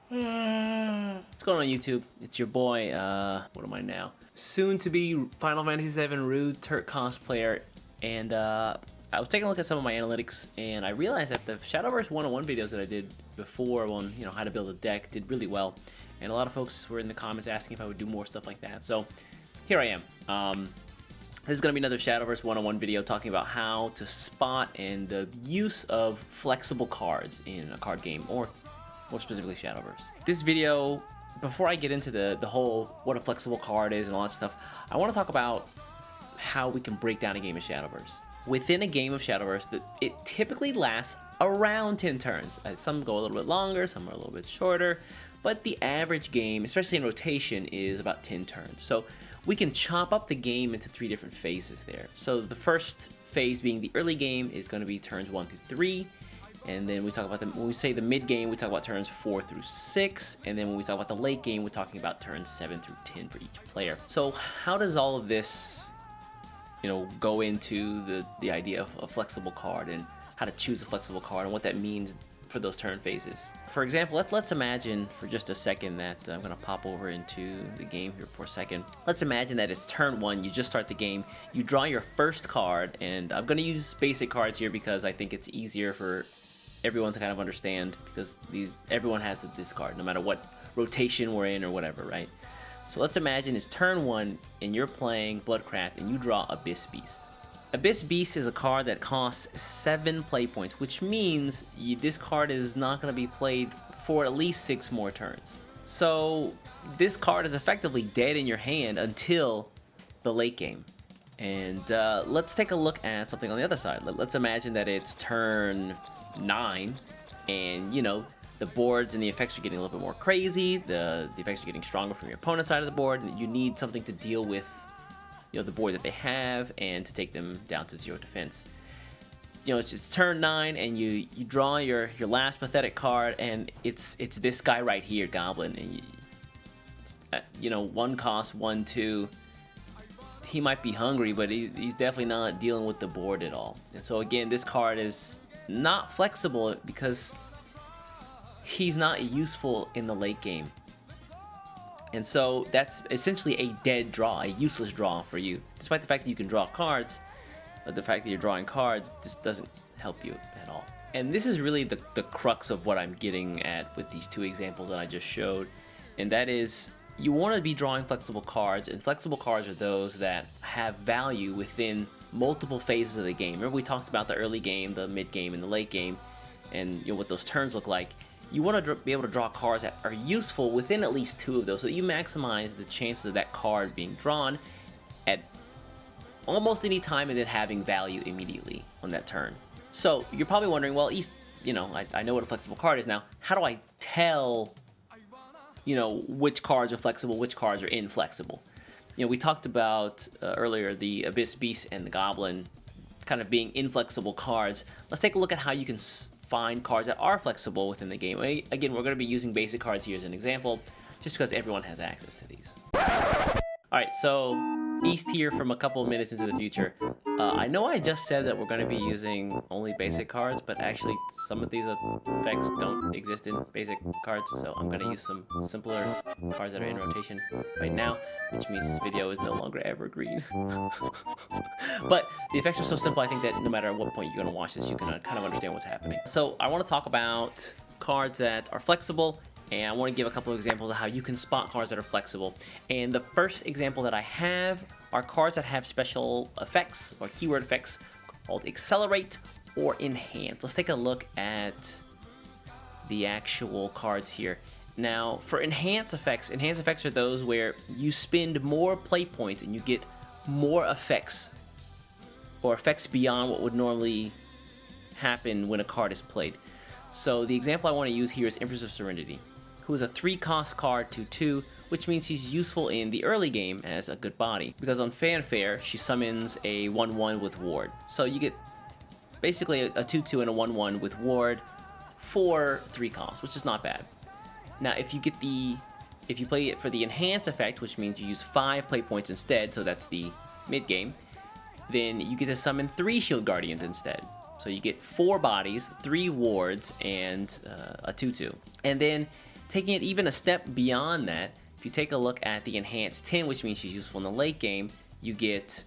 What's going on YouTube? It's your boy, what am I now? Soon to be Final Fantasy VII Rude Turk cosplayer, and I was taking a look at some of my analytics, and I realized that the Shadowverse 101 videos that I did before on, how to build a deck did really well, and a lot of folks were in the comments asking if I would do more stuff like that, so here I am. This is going to be another Shadowverse 101 video talking about how to spot and the use of flexible cards in a card game, or more specifically Shadowverse. This video, before I get into the whole what a flexible card is and all that stuff, I want to talk about how we can break down a game of Shadowverse. Within a game of Shadowverse, it typically lasts around 10 turns. Some go a little bit longer, some are a little bit shorter, but the average game, especially in rotation, is about 10 turns. So we can chop up the game into 3 different phases there. So the first phase being the early game is going to be turns 1 through 3. And then we talk about when we say the mid game, we talk about turns 4 through 6. And then when we talk about the late game, we're talking about turns 7 through 10 for each player. So how does all of this, go into the idea of a flexible card and how to choose a flexible card and what that means for those turn phases? For example, let's imagine for just a second that I'm gonna pop over into the game here for a second. Let's imagine that it's turn 1, you just start the game, you draw your first card, and I'm gonna use basic cards here because I think it's easier for everyone to kind of understand, because everyone has this card no matter what rotation we're in or whatever, right? So let's imagine it's turn 1 and you're playing Bloodcraft and you draw Abyss Beast. Abyss Beast is a card that costs 7 play points, which means this card is not going to be played for at least 6 more turns. So this card is effectively dead in your hand until the late game. And let's take a look at something on the other side. Let's imagine that it's turn 9 and the boards and the effects are getting a little bit more crazy, the effects are getting stronger from your opponent's side of the board, and you need something to deal with the board that they have and to take them down to 0 defense. It's turn 9 and you draw your last pathetic card, and it's this guy right here, Goblin, and 1 cost, 1, 2. He might be hungry, but he's definitely not dealing with the board at all. And so again, this card is not flexible because he's not useful in the late game. And so that's essentially a dead draw, a useless draw for you. Despite the fact that you can draw cards, but the fact that you're drawing cards just doesn't help you at all. And this is really the crux of what I'm getting at with these 2 examples that I just showed. And that is, you want to be drawing flexible cards, and flexible cards are those that have value within multiple phases of the game. Remember we talked about the early game, the mid game, and the late game, and what those turns look like. You want to be able to draw cards that are useful within at least 2 of those, so that you maximize the chances of that card being drawn at almost any time and then having value immediately on that turn. So you're probably wondering, well, I know what a flexible card is now. How do I tell, which cards are flexible, which cards are inflexible? We talked about earlier the Abyss Beast and the Goblin kind of being inflexible cards. Let's take a look at how you can find cards that are flexible within the game. Again, we're going to be using basic cards here as an example, just because everyone has access to these. Alright, so East here from a couple of minutes into the future. I know I just said that we're going to be using only basic cards, but actually some of these effects don't exist in basic cards, so I'm going to use some simpler cards that are in rotation right now, which means this video is no longer evergreen. But the effects are so simple, I think that no matter at what point you're going to watch this, you can kind of understand what's happening. So I want to talk about cards that are flexible, and I want to give a couple of examples of how you can spot cards that are flexible. And the first example that I have are cards that have special effects or keyword effects called Accelerate or Enhance. Let's take a look at the actual cards here. Now, for enhance effects are those where you spend more play points and you get more effects, or effects beyond what would normally happen when a card is played. So the example I want to use here is Empress of Serenity, who is a 3-cost card, 2/2, which means she's useful in the early game as a good body, because on Fanfare, she summons a 1/1 with Ward. So you get basically a 2/2 and a 1/1 with Ward for 3 costs, which is not bad. Now, if you play it for the Enhance effect, which means you use 5 play points instead, so that's the mid game, then you get to summon 3 Shield Guardians instead. So you get 4 bodies, 3 wards, and a 2/2. And then Taking it even a step beyond that, if you take a look at the Enhanced 10, which means she's useful in the late game, you get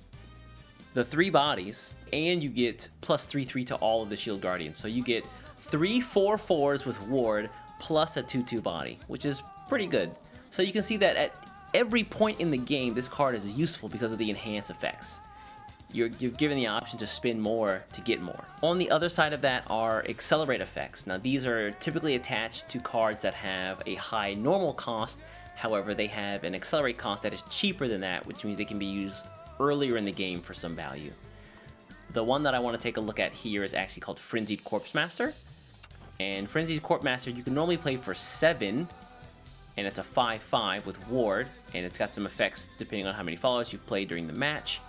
the 3 bodies, and you get plus 3/3 to all of the Shield Guardians. So you get 3 4/4s with Ward, plus a 2/2 body, which is pretty good. So you can see that at every point in the game, this card is useful because of the enhanced effects. You're given the option to spend more to get more. On the other side of that are accelerate effects. Now these are typically attached to cards that have a high normal cost, however they have an accelerate cost that is cheaper than that, which means they can be used earlier in the game for some value. The one that I want to take a look at here is actually called Frenzied Corpse Master. And Frenzied Corpse Master you can normally play for 7, and it's a 5/5 with Ward, and it's got some effects depending on how many followers you've played during the match.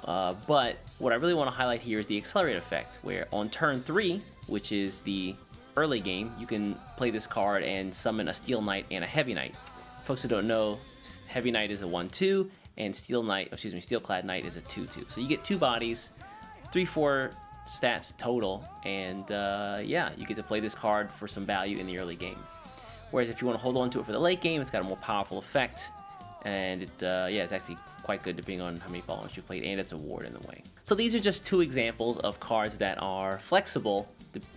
But what I really want to highlight here is the Accelerate effect, where on turn 3, which is the early game, you can play this card and summon a Steel Knight and a Heavy Knight. Folks who don't know, Heavy Knight is a 1/2, and Steelclad Knight is a 2/2. So you get 2 bodies, 3/4 stats total, and yeah, you get to play this card for some value in the early game. Whereas if you want to hold on to it for the late game, it's got a more powerful effect, and it's actually quite good depending on how many followers you played, and it's a ward in the way. So these are just 2 examples of cards that are flexible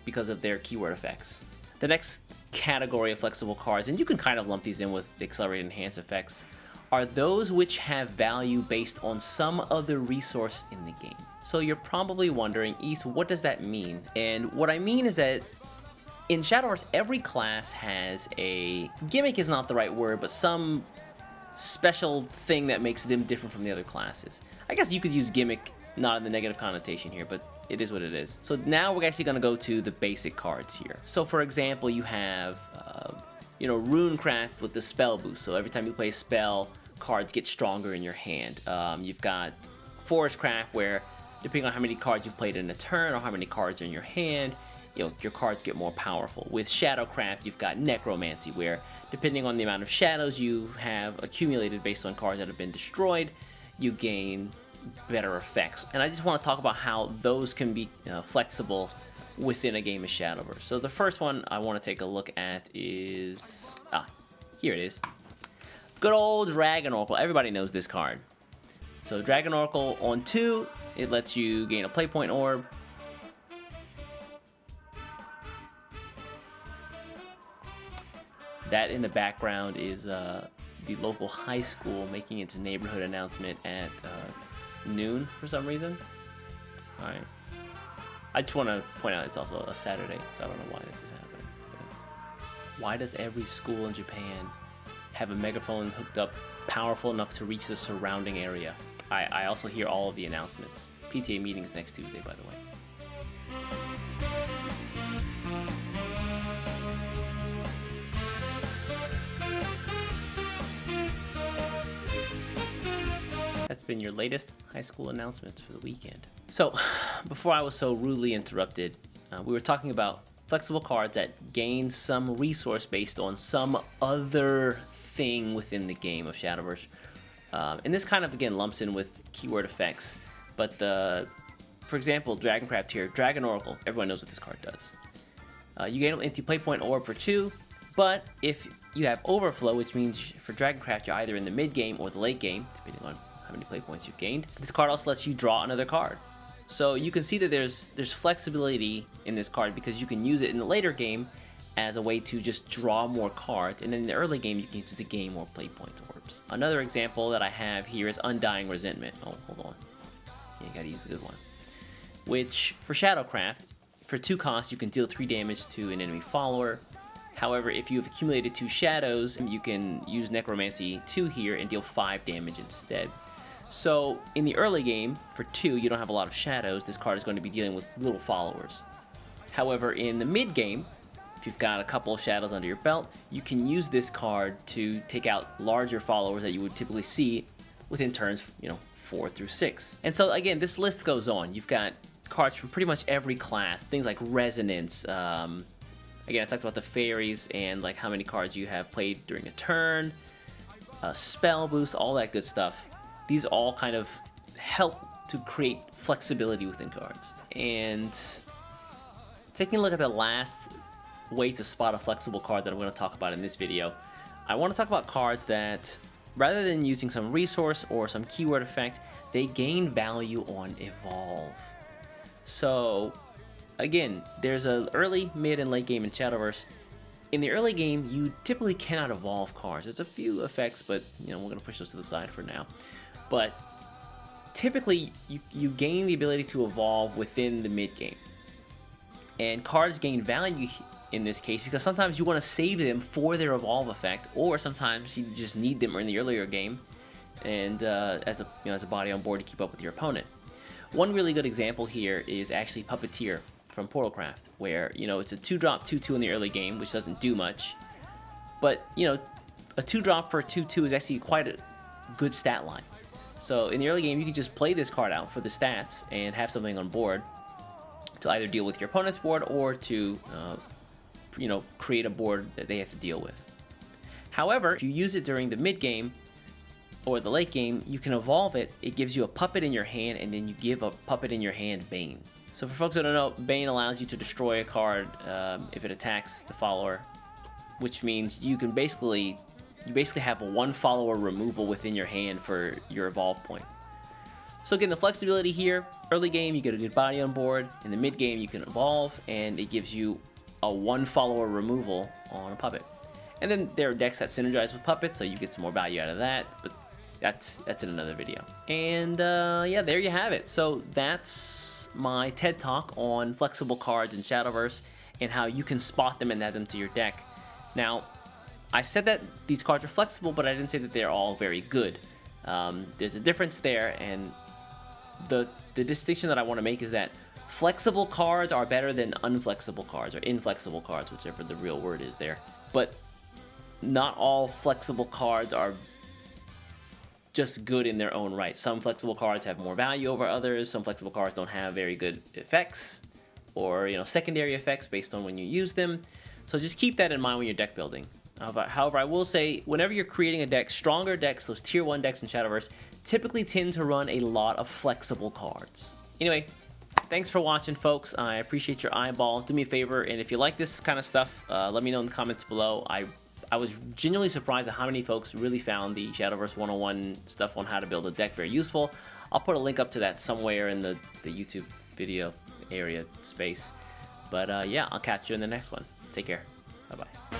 because of their keyword effects. The next category of flexible cards, and you can kind of lump these in with the accelerate enhance effects, are those which have value based on some other resource in the game. So you're probably wondering, East, what does that mean? And what I mean is that in Shadowverse, every class has a gimmick is not the right word, but some special thing that makes them different from the other classes. I guess you could use gimmick, not in the negative connotation here, but it is what it is. So now we're actually going to go to the basic cards here. So for example, you have, Runecraft with the spell boost. So every time you play a spell, cards get stronger in your hand. You've got Forestcraft, where depending on how many cards you've played in a turn or how many cards are in your hand, your cards get more powerful. With Shadowcraft, you've got Necromancy, where depending on the amount of shadows you have accumulated based on cards that have been destroyed, you gain better effects. And I just want to talk about how those can be flexible within a game of Shadowverse. So the first one I want to take a look at is... here it is. Good old Dragon Oracle. Everybody knows this card. So Dragon Oracle on 2, it lets you gain a Playpoint Orb. That in the background is the local high school making its neighborhood announcement at noon for some reason. Alright. I just want to point out it's also a Saturday, so I don't know why this is happening. But why does every school in Japan have a megaphone hooked up powerful enough to reach the surrounding area? I also hear all of the announcements. PTA meetings next Tuesday, by the way. That's been your latest high school announcements for the weekend. So, before I was so rudely interrupted, we were talking about flexible cards that gain some resource based on some other thing within the game of Shadowverse. And this kind of, again, lumps in with keyword effects. But, for example, Dragoncraft here, Dragon Oracle, everyone knows what this card does. You gain an empty Playpoint Orb for 2, but if you have Overflow, which means for Dragoncraft you're either in the mid-game or the late game, depending on how many play points you've gained. This card also lets you draw another card. So you can see that there's flexibility in this card because you can use it in the later game as a way to just draw more cards, and then in the early game you can use it to gain more play point orbs. Another example that I have here is Undying Resentment. Oh, hold on. Yeah, you gotta use the good one. Which, for Shadowcraft, for 2 costs you can deal 3 damage to an enemy follower. However, if you've accumulated 2 shadows, you can use Necromancy 2 here and deal 5 damage instead. So, in the early game, for 2, you don't have a lot of shadows, this card is going to be dealing with little followers. However, in the mid-game, if you've got a couple of shadows under your belt, you can use this card to take out larger followers that you would typically see within turns, 4 through 6. And so, again, this list goes on. You've got cards from pretty much every class, things like Resonance. Again, I talked about the fairies and like how many cards you have played during a turn, spell boost, all that good stuff. These all kind of help to create flexibility within cards. And taking a look at the last way to spot a flexible card that I'm going to talk about in this video. I want to talk about cards that, rather than using some resource or some keyword effect, they gain value on evolve. So again, there's an early, mid, and late game in Shadowverse. In the early game, you typically cannot evolve cards. There's a few effects, but we're going to push those to the side for now. But typically, you gain the ability to evolve within the mid game. And cards gain value in this case because sometimes you want to save them for their evolve effect, or sometimes you just need them in the earlier game and as a body on board to keep up with your opponent. One really good example here is actually Puppeteer from Portalcraft, where it's a 2-drop 2/2 in the early game, which doesn't do much, but a 2-drop for a 2/2 is actually quite a good stat line. So in the early game, you can just play this card out for the stats and have something on board to either deal with your opponent's board or to create a board that they have to deal with. However, if you use it during the mid game or the late game, you can evolve it. It gives you a puppet in your hand, and then you give a puppet in your hand Bane. So for folks that don't know, Bane allows you to destroy a card if it attacks the follower, which means you basically have a 1 follower removal within your hand for your evolve point. So again, the flexibility here, early game you get a good body on board, in the mid game you can evolve, and it gives you a 1 follower removal on a puppet. And then there are decks that synergize with puppets, so you get some more value out of that, but that's in another video. And yeah, there you have it. So that's my TED Talk on flexible cards in Shadowverse and how you can spot them and add them to your deck. Now, I said that these cards are flexible, but I didn't say that they're all very good. There's a difference there, and the distinction that I want to make is that flexible cards are better than unflexible cards, or inflexible cards, whichever the real word is there. But not all flexible cards are just good in their own right. Some flexible cards have more value over others. Some flexible cards don't have very good effects or secondary effects based on when you use them. So just keep that in mind when you're deck building. However, I will say whenever you're creating a deck, stronger decks, those tier 1 decks in Shadowverse, typically tend to run a lot of flexible cards. Anyway, thanks for watching, folks. I appreciate your eyeballs. Do me a favor, and if you like this kind of stuff, let me know in the comments below. I was genuinely surprised at how many folks really found the Shadowverse 101 stuff on how to build a deck very useful. I'll put a link up to that somewhere in the YouTube video area space. But yeah, I'll catch you in the next one. Take care. Bye-bye.